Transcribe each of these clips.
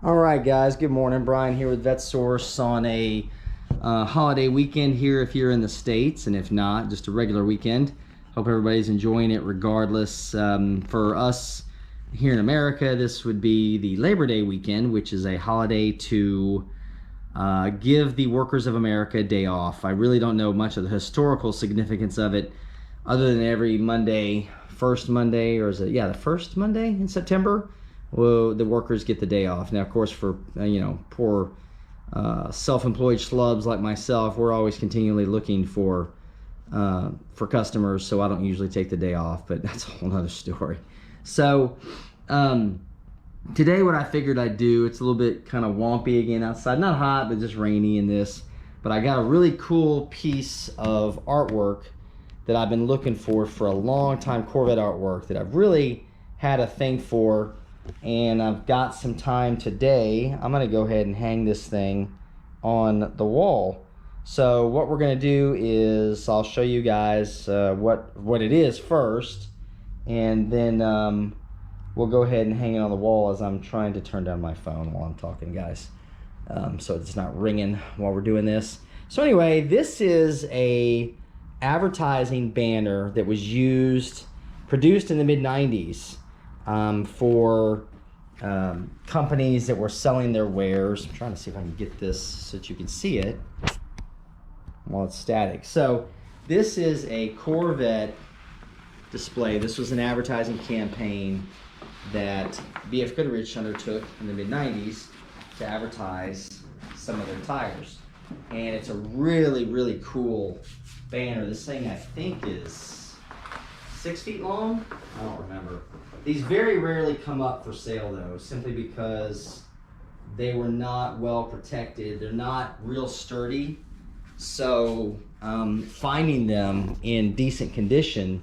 All right, guys, good morning. Brian here with VetteSource on a holiday weekend here if you're in the States, and if not, just a regular weekend. Hope everybody's enjoying it regardless. For us here in America, this would be the Labor Day weekend, which is a holiday to give the workers of America a day off. I really don't know much of the historical significance of it, other than every Monday, first Monday, or is it, yeah, the first Monday in September, well, the workers get the day off. Now, of course, for poor self-employed schlubs like myself, we're always continually looking for customers, so I don't usually take the day off, but that's a whole nother story. So today what I figured I'd do, it's a little bit kind of wompy again outside, not hot, but just rainy in this, but I got a really cool piece of artwork that I've been looking for a long time, Corvette artwork that I've really had a thing for, and I've got some time today. I'm gonna go ahead and hang this thing on the wall. So what we're gonna do is I'll show you guys what it is first, and then we'll go ahead and hang it on the wall as I'm trying to turn down my phone while I'm talking, guys, so it's not ringing while we're doing this. So anyway, this is a advertising banner that was produced in the mid-90s for companies that were selling their wares. I'm trying to see if I can get this so that you can see it while it's static. So this is a Corvette display. This was an advertising campaign that B.F. Goodrich undertook in the mid-90s to advertise some of their tires. And it's a really, really cool banner. This thing I think is 6 feet long. I don't remember. These very rarely come up for sale though, simply because they were not well protected. They're not real sturdy. So finding them in decent condition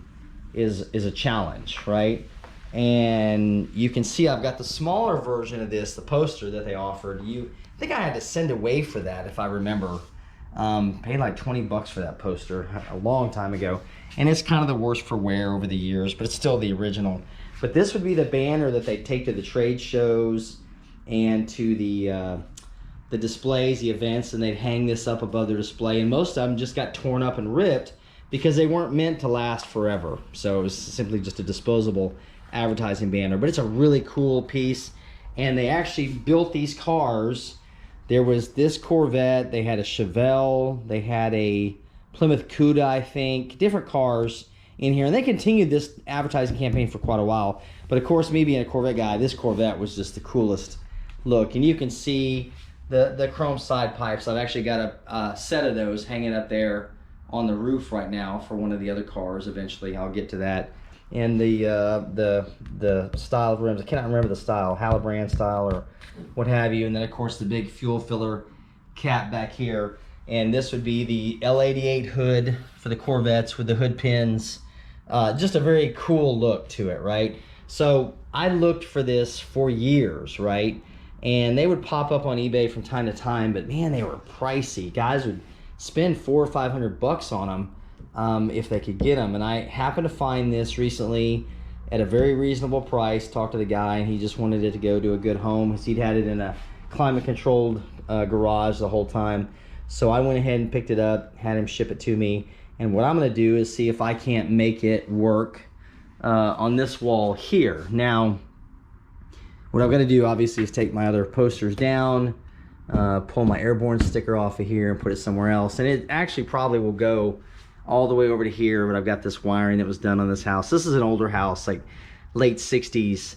is a challenge, right? And you can see I've got the smaller version of this, the poster that they offered. I think I had to send away for that, if I remember. Paid like 20 bucks for that poster a long time ago, and it's kind of the worst for wear over the years, but it's still the original. But this would be the banner that they take to the trade shows and to the displays, the events, and they'd hang this up above their display. And most of them just got torn up and ripped because they weren't meant to last forever. So it was simply just a disposable advertising banner. But it's a really cool piece, and they actually built these cars. There was this Corvette, they had a Chevelle, they had a Plymouth Cuda, I think, different cars in here. And they continued this advertising campaign for quite a while. But of course, me being a Corvette guy, this Corvette was just the coolest look. And you can see the chrome side pipes. I've actually got a set of those hanging up there on the roof right now for one of the other cars. Eventually, I'll get to that. And the style of rims, I cannot remember the style, Halibrand style or what have you. And then of course the big fuel filler cap back here. And this would be the L88 hood for the Corvettes with the hood pins. Just a very cool look to it, right? So I looked for this for years, right? And they would pop up on eBay from time to time, but man, they were pricey. Guys would spend $400 or $500 on them if they could get them. And I happened to find this recently at a very reasonable price. Talked to the guy, and he just wanted it to go to a good home because he'd had it in a climate controlled garage the whole time. So I went ahead and picked it up, had him ship it to me. And what I'm gonna do is see if I can't make it work on this wall here. Now, what I'm gonna do obviously is take my other posters down, pull my airborne sticker off of here and put it somewhere else. And it actually probably will go all the way over to here, but I've got this wiring that was done on this house. This is an older house, like late 60s.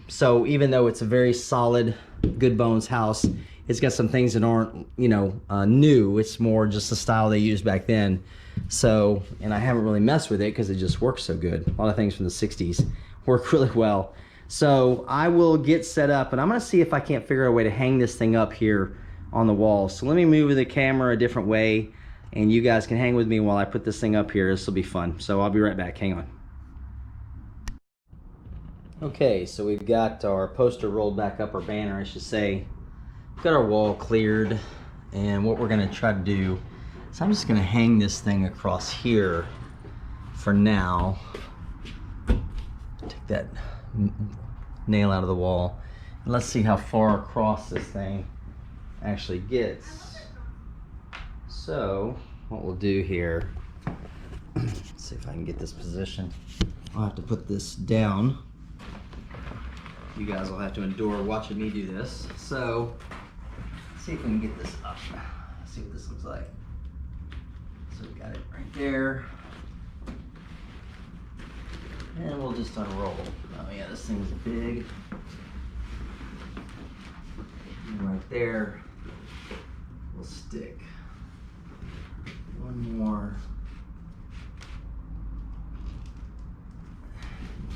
So even though it's a very solid, good bones house, it's got some things that aren't, new. It's more just the style they used back then. So, and I haven't really messed with it because it just works so good. A lot of things from the 60s work really well. So I will get set up, and I'm gonna see if I can't figure out a way to hang this thing up here on the wall. So let me move the camera a different way, and you guys can hang with me while I put this thing up here. This will be fun. So I'll be right back, hang on. Okay, so we've got our poster rolled back up, our banner, I should say. We've got our wall cleared, and what we're gonna try to do is I'm just gonna hang this thing across here for now. Take that nail out of the wall. Let's see how far across this thing actually gets. So what we'll do here, let's see if I can get this positioned. I'll have to put this down. You guys will have to endure watching me do this. So let's see if we can get this up. Let's see what this looks like. So we got it right there. And we'll just unroll. Oh yeah, this thing's big. And right there will stick. One more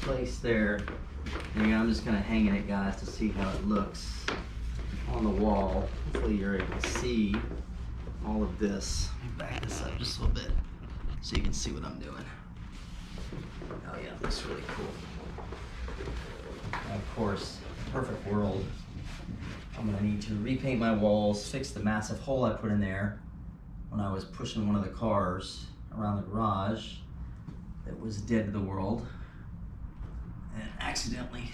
place there. And I'm just kind of hanging it, guys, to see how it looks on the wall. Hopefully you're able to see all of this. Let me back this up just a little bit so you can see what I'm doing. Oh yeah, it looks really cool. And of course, perfect world, I'm gonna need to repaint my walls, fix the massive hole I put in there when I was pushing one of the cars around the garage that was dead to the world, and accidentally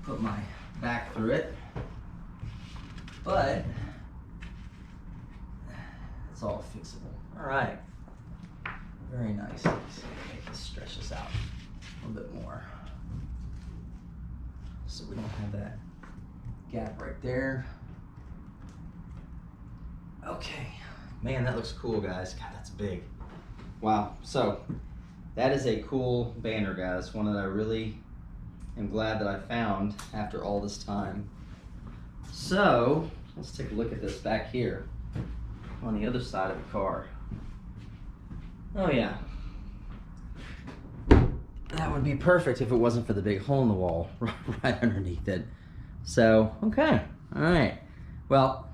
put my back through it. But it's all fixable. All right, very nice. Let's stretch this out a little bit more so we don't have that gap right there. Okay, man, that looks cool, guys. God, that's big. Wow. So that is a cool banner, guys. One that I really am glad that I found after all this time. So let's take a look at this back here on the other side of the car. Oh yeah, that would be perfect if it wasn't for the big hole in the wall right underneath it. So, okay, all right. Well,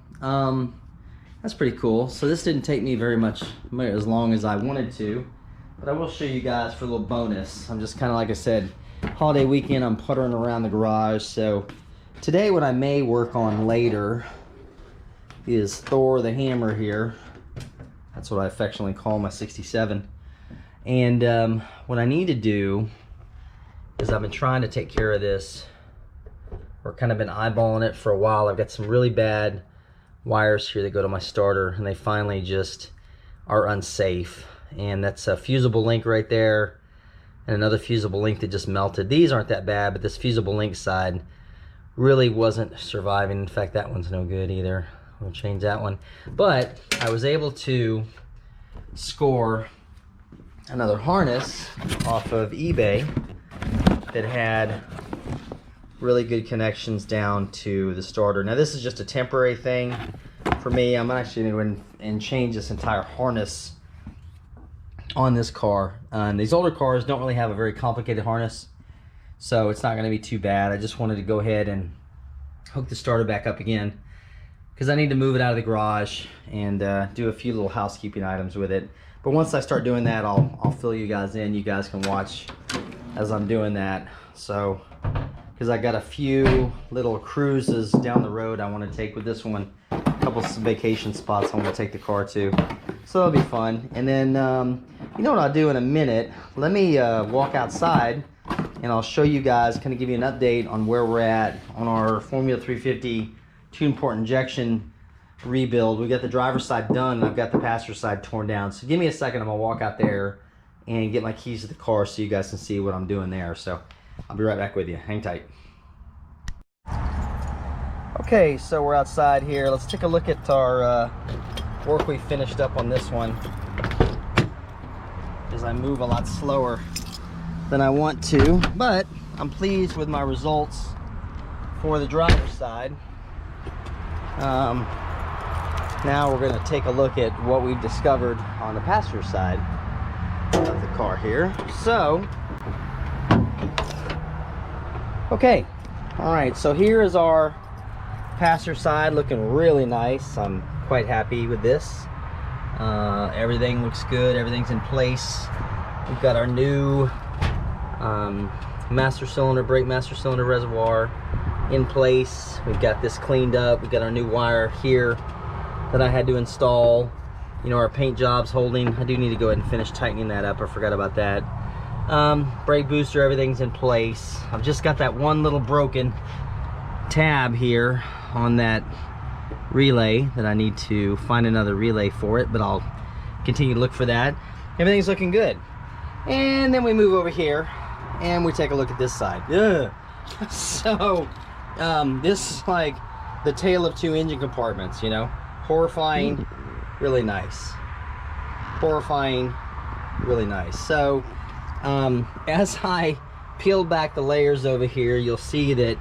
that's pretty cool. So this didn't take me very much, as long as I wanted to, but I will show you guys for a little bonus. I'm just kind of, like I said, holiday weekend, I'm puttering around the garage. So today what I may work on later is Thor the hammer here. That's what I affectionately call my 67. And what I need to do is, I've been trying to take care of this, or kind of been eyeballing it for a while. I've got some really bad wires here that go to my starter, and they finally just are unsafe. And that's a fusible link right there, and another fusible link that just melted. These aren't that bad, but this fusible link side really wasn't surviving. In fact, that one's no good either. We'll change that one. But I was able to score another harness off of eBay that had really good connections down to the starter. Now this is just a temporary thing for me. I'm actually going to go and change this entire harness on this car. These older cars don't really have a very complicated harness, so it's not going to be too bad. I just wanted to go ahead and hook the starter back up again, because I need to move it out of the garage and do a few little housekeeping items with it. But once I start doing that, I'll fill you guys in. You guys can watch as I'm doing that. So, because I got a few little cruises down the road I want to take with this one. A couple vacation spots I want to take the car to. So that'll be fun. And then, you know what I'll do in a minute? Let me walk outside and I'll show you guys, kind of give you an update on where we're at on our Formula 350 tune port injection rebuild. We got the driver's side done, and I've got the passenger side torn down. So give me a second, I'm gonna walk out there and get my keys to the car so you guys can see what I'm doing there. So I'll be right back with you. Hang tight. Okay, so we're outside here. Let's take a look at our work we finished up on this one, as I move a lot slower than I want to, but I'm pleased with my results for the driver's side. Now we're going to take a look at what we've discovered on the passenger side of the car here. So, okay, all right, so here is our passenger side, looking really nice. I'm quite happy with this. Everything looks good, everything's in place. We've got our new master cylinder, brake master cylinder reservoir in place. We've got this cleaned up. We've got our new wire here that I had to install. You know, our paint job's holding. I do need to go ahead and finish tightening that up. I forgot about that. Brake booster, everything's in place. I've just got that one little broken tab here on that relay that I need to find another relay for it, but I'll continue to look for that. Everything's looking good. And then we move over here and we take a look at this side. Yeah. So this is like the tale of two engine compartments, you know. Horrifying, really nice. Horrifying, really nice. So as I peel back the layers over here, you'll see that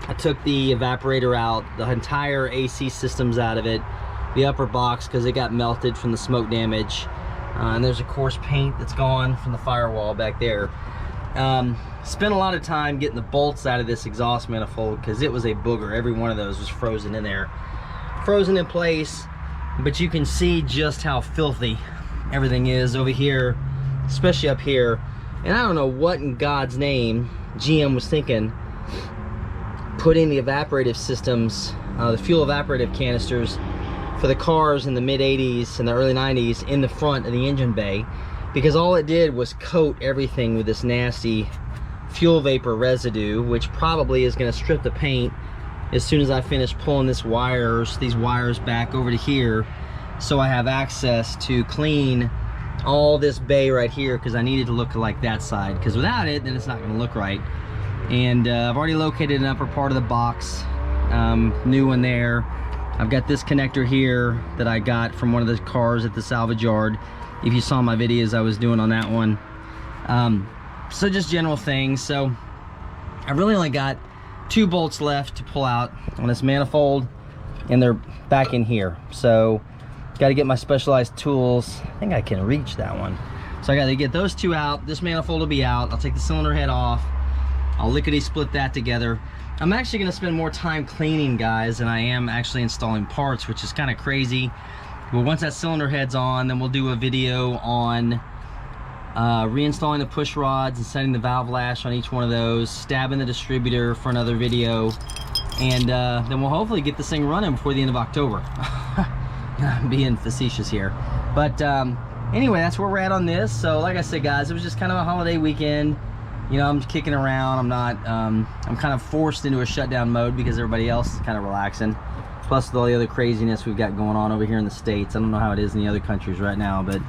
I took the evaporator out, the entire AC system's out of it, the upper box because it got melted from the smoke damage, and there's of course paint that's gone from the firewall back there. Spent a lot of time getting the bolts out of this exhaust manifold because it was a booger. Every one of those was frozen in there, frozen in place. But you can see just how filthy everything is over here, especially up here. And I don't know what in God's name GM was thinking, putting the evaporative systems, the fuel evaporative canisters for the cars in the mid 80s and the early 90s in the front of the engine bay, because all it did was coat everything with this nasty fuel vapor residue, which probably is going to strip the paint as soon as I finish pulling these wires back over to here, so I have access to clean all this bay right here, because I need it to look like that side, because without it then it's not going to look right. And I've already located an upper part of the box, new one there. I've got this connector here that I got from one of the cars at the salvage yard. If you saw my videos I was doing on that one. So just general things. So I really only got 2 bolts left to pull out on this manifold, and they're back in here. So got to get my specialized tools. I think I can reach that one. So I got to get those 2 out. This manifold will be out. I'll take the cylinder head off. I'll lickety split that together. I'm actually going to spend more time cleaning, guys, than I am actually installing parts, which is kind of crazy. But once that cylinder head's on, then we'll do a video on reinstalling the push rods and setting the valve lash on each one of those, stabbing the distributor for another video, and then we'll hopefully get this thing running before the end of October. I'm being facetious here. But anyway, that's where we're at on this. So like I said, guys, it was just kind of a holiday weekend. You know, I'm kicking around. I'm kind of forced into a shutdown mode because everybody else is kind of relaxing. Plus with all the other craziness we've got going on over here in the States. I don't know how it is in the other countries right now, but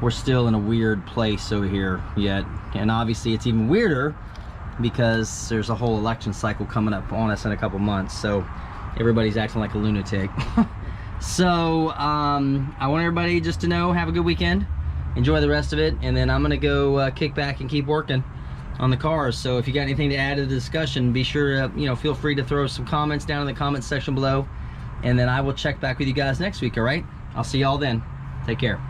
we're still in a weird place over here yet. And obviously it's even weirder because there's a whole election cycle coming up on us in a couple months. So everybody's acting like a lunatic. So I want everybody just to know, have a good weekend. Enjoy the rest of it. And then I'm going to go kick back and keep working on the cars. So if you got anything to add to the discussion, be sure to, you know, feel free to throw some comments down in the comments section below, and then I will check back with you guys next week. All right, I'll see y'all then. Take care.